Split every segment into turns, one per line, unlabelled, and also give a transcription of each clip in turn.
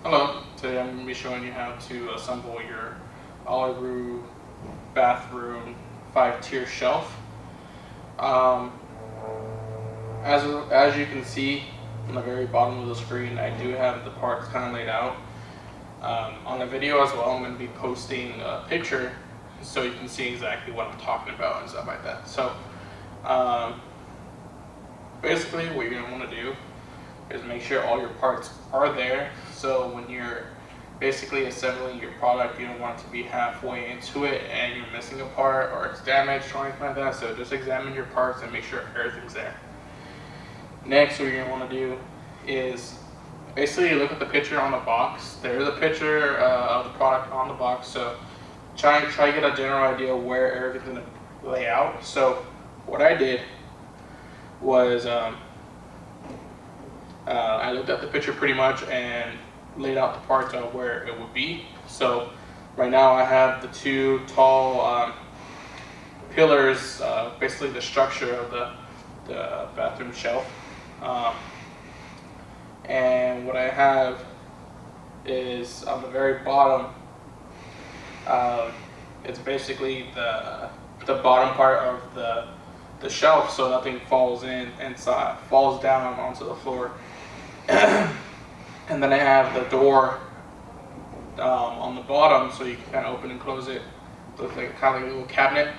Hello, today I'm going to be showing you how to assemble your Ollieroo bathroom 5-tier shelf. Um, as you can see on the very bottom of the screen, I do have the parts kind of laid out. On the video as well, I'm going to be posting a picture so you can see exactly what I'm talking about and stuff like that. So basically what you're going to want to do is make sure all your parts are there. So when you're basically assembling your product, you don't want it to be halfway into it and you're missing a part or it's damaged or anything like that. So just examine your parts and make sure everything's there. Next, what you're going to want to do is basically look at the picture on the box. There is a picture of the product on the box, so try to get a general idea where everything's going to lay out. So what I did was I looked at the picture pretty much and laid out the parts of where it would be. So right now I have the two tall pillars, basically the structure of the bathroom shelf. And what I have is on the very bottom, it's basically the bottom part of the shelf, so nothing falls falls down onto the floor. And then I have the door on the bottom, so you can kind of open and close it. Looks like kind of like a little cabinet.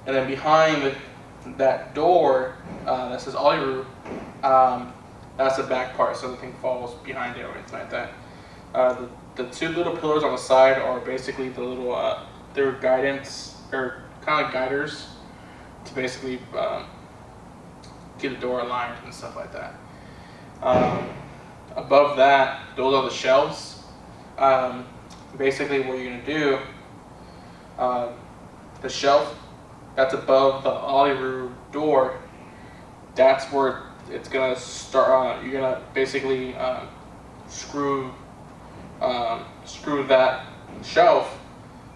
And then behind that door that says Ollieroo, that's the back part, so nothing falls behind it or anything like that. The two little pillars on the side are basically the little they're guidance, or kind of like guiders to basically get the door aligned and stuff like that. Above that, those are the shelves. Basically what you're going to do, the shelf that's above the Ollieroo door, that's where it's going to start. You're going to basically screw that shelf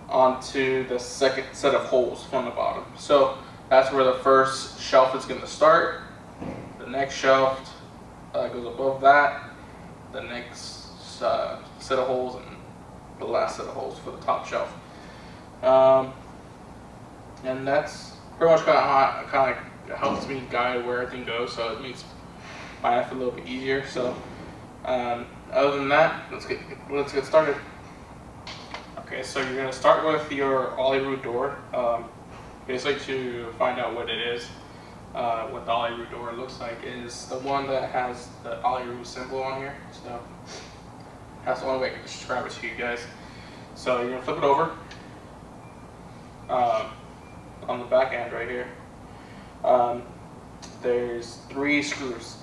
onto the second set of holes from the bottom. So that's where the first shelf is going to start. The next shelf goes above that, the next set of holes, and the last set of holes for the top shelf. And that's pretty much kind of helps me guide where everything goes, so it makes my life a little bit easier. So other than that, let's get started. Okay, so you're going to start with your Ollieroo door. Basically, to find out what it is, what the Ollieroo door looks like is the one that has the Ollieroo symbol on here. So that's the only way I can describe it to you guys. So you're going to flip it over. On the back end right here, there's 3 screws.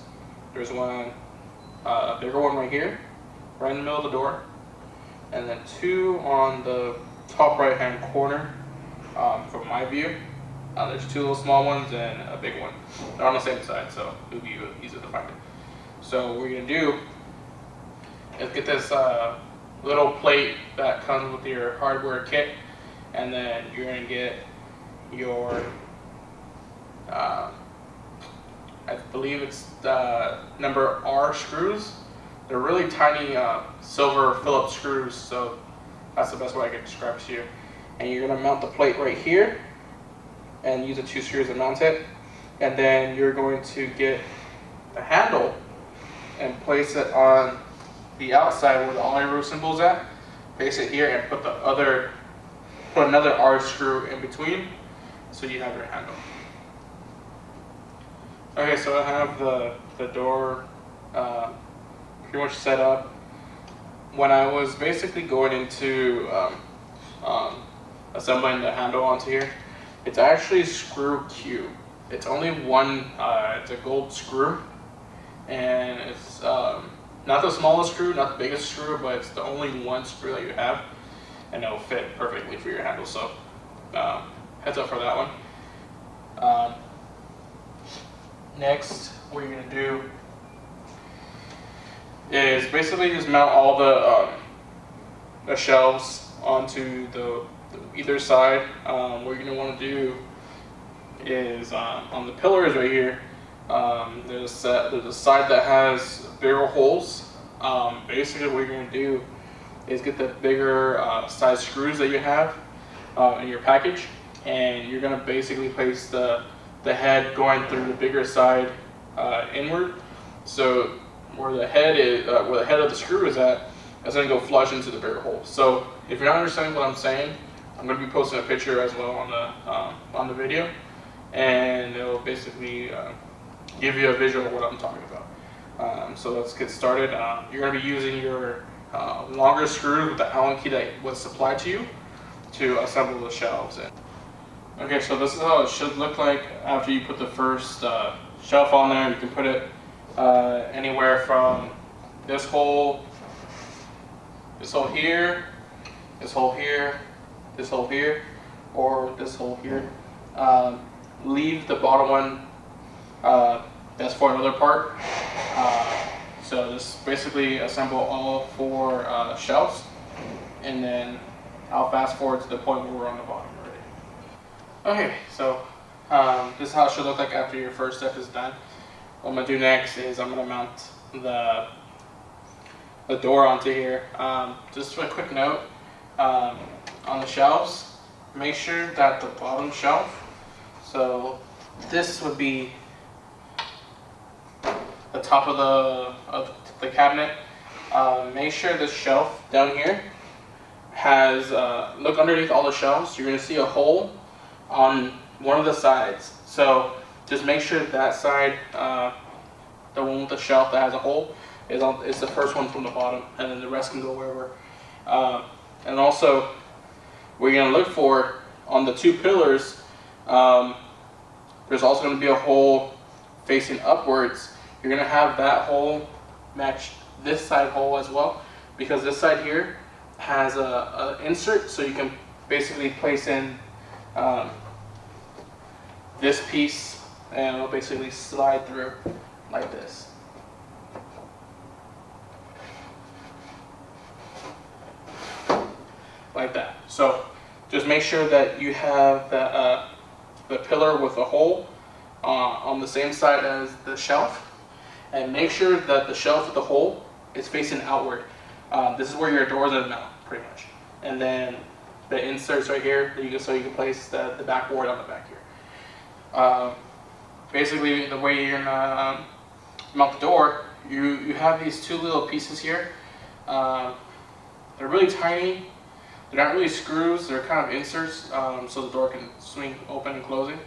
There's one, a bigger one right here, right in the middle of the door, and then 2 on the top right hand corner. From my view, there's 2 little small ones and a big one. They're on the same side, so it'll be easy to find it. So what we're gonna do is get this little plate that comes with your hardware kit, and then you're gonna get your I believe it's number R screws. They're really tiny silver Phillips screws, so that's the best way I can describe it to you. And you're going to mount the plate right here and use the 2 screws to mount it. And then you're going to get the handle and place it on the outside where the Ollieroo symbol is at. Place it here and put another R screw in between, so you have your handle. Okay, so I have the door pretty much set up. When I was basically going into assembling the handle onto here, it's actually screw Q. It's only one, it's a gold screw, and it's not the smallest screw, not the biggest screw, but it's the only one screw that you have, and it'll fit perfectly for your handle. So heads up for that one. Next, what you're gonna do is basically just mount all the shelves onto the either side. What you're gonna want to do is on the pillars right here. There's a side that has bigger holes Basically what you're going to do is get the bigger size screws that you have in your package, and you're going to basically place the head going through the bigger side inward. So where the head is, where the head of the screw is at, it's going to go flush into the bigger hole. So if you're not understanding what I'm saying, I'm going to be posting a picture as well on the video, and it'll basically give you a visual of what I'm talking about. So let's get started. You're going to be using your longer screw with the Allen key that was supplied to you to assemble the shelves in. Okay, so this is how it should look like after you put the first shelf on there. You can put it anywhere from this hole here, this hole here, this hole here, or this hole here. Leave the bottom one, that's for another part. So just basically assemble all 4 shelves, and then I'll fast forward to the point where we're on the bottom already. Okay, so this is how it should look like after your first step is done. What I'm going to do next is I'm going to mount the door onto here. Just a quick note, on the shelves, make sure that the bottom shelf, so this would be the top of the cabinet. Make sure this shelf down here has, look underneath all the shelves, you're going to see a hole on one of the sides. So just make sure that side, the one with the shelf that has a hole, is the first one from the bottom, and then the rest can go wherever. And also, what you're going to look for on the 2 pillars, there's also going to be a hole facing upwards. You're going to have that hole match this side hole as well, because this side here has a insert, so you can basically place in this piece, and it'll basically slide through like this. Like that. So just make sure that you have the pillar with a hole on the same side as the shelf, and make sure that the shelf with the hole is facing outward. This is where your doors are mount, pretty much. And then the inserts right here, so you can place the backboard on the back here. Basically, the way you're gonna mount the door, you have these 2 little pieces here. They're really tiny. They're not really screws, they're kind of inserts, so the door can swing open and closing,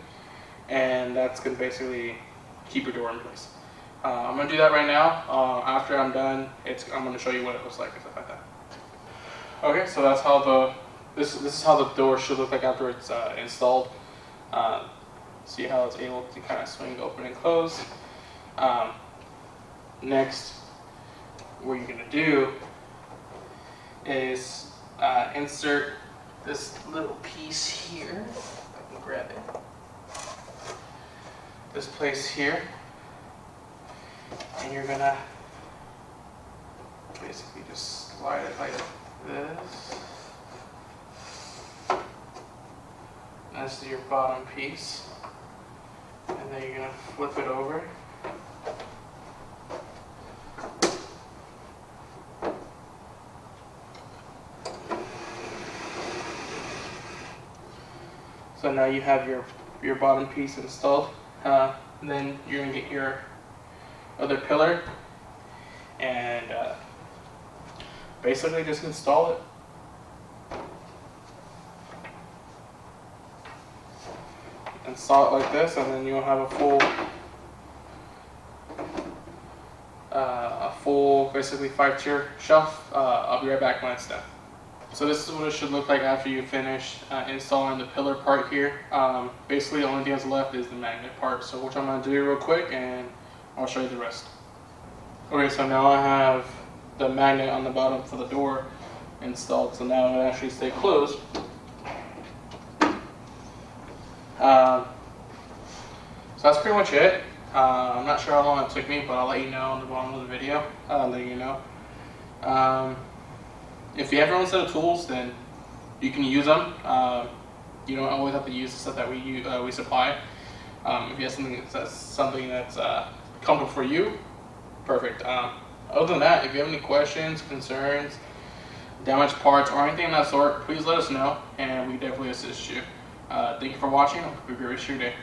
and that's going to basically keep your door in place. I'm going to do that right now. After I'm done, I'm going to show you what it looks like and stuff like that. Okay, so that's how this is how the door should look like after it's installed. See how it's able to kind of swing open and close. Next, what you're going to do is insert this little piece here. If I can grab it. This place here, and you're gonna basically just slide it like this. That's your bottom piece, and then you're gonna flip it over. So now you have your bottom piece installed. Then you're going to get your other pillar and basically just install it. Install it like this, and then you'll have a full basically 5-tier shelf. I'll be right back when it's done. So this is what it should look like after you finish installing the pillar part here. Basically the only thing that's left is the magnet part, so which I'm going to do real quick and I'll show you the rest. Okay, so now I have the magnet on the bottom for the door installed, so now it actually stays closed. So that's pretty much it. I'm not sure how long it took me, but I'll let you know on the bottom of the video. I'll let you know. If you have your own set of tools, then you can use them. You don't always have to use the stuff that we supply. If you have something that's comfortable for you, perfect. Other than that, if you have any questions, concerns, damaged parts, or anything of that sort, please let us know, and we definitely assist you. Thank you for watching. Hope you have a great rest of your day.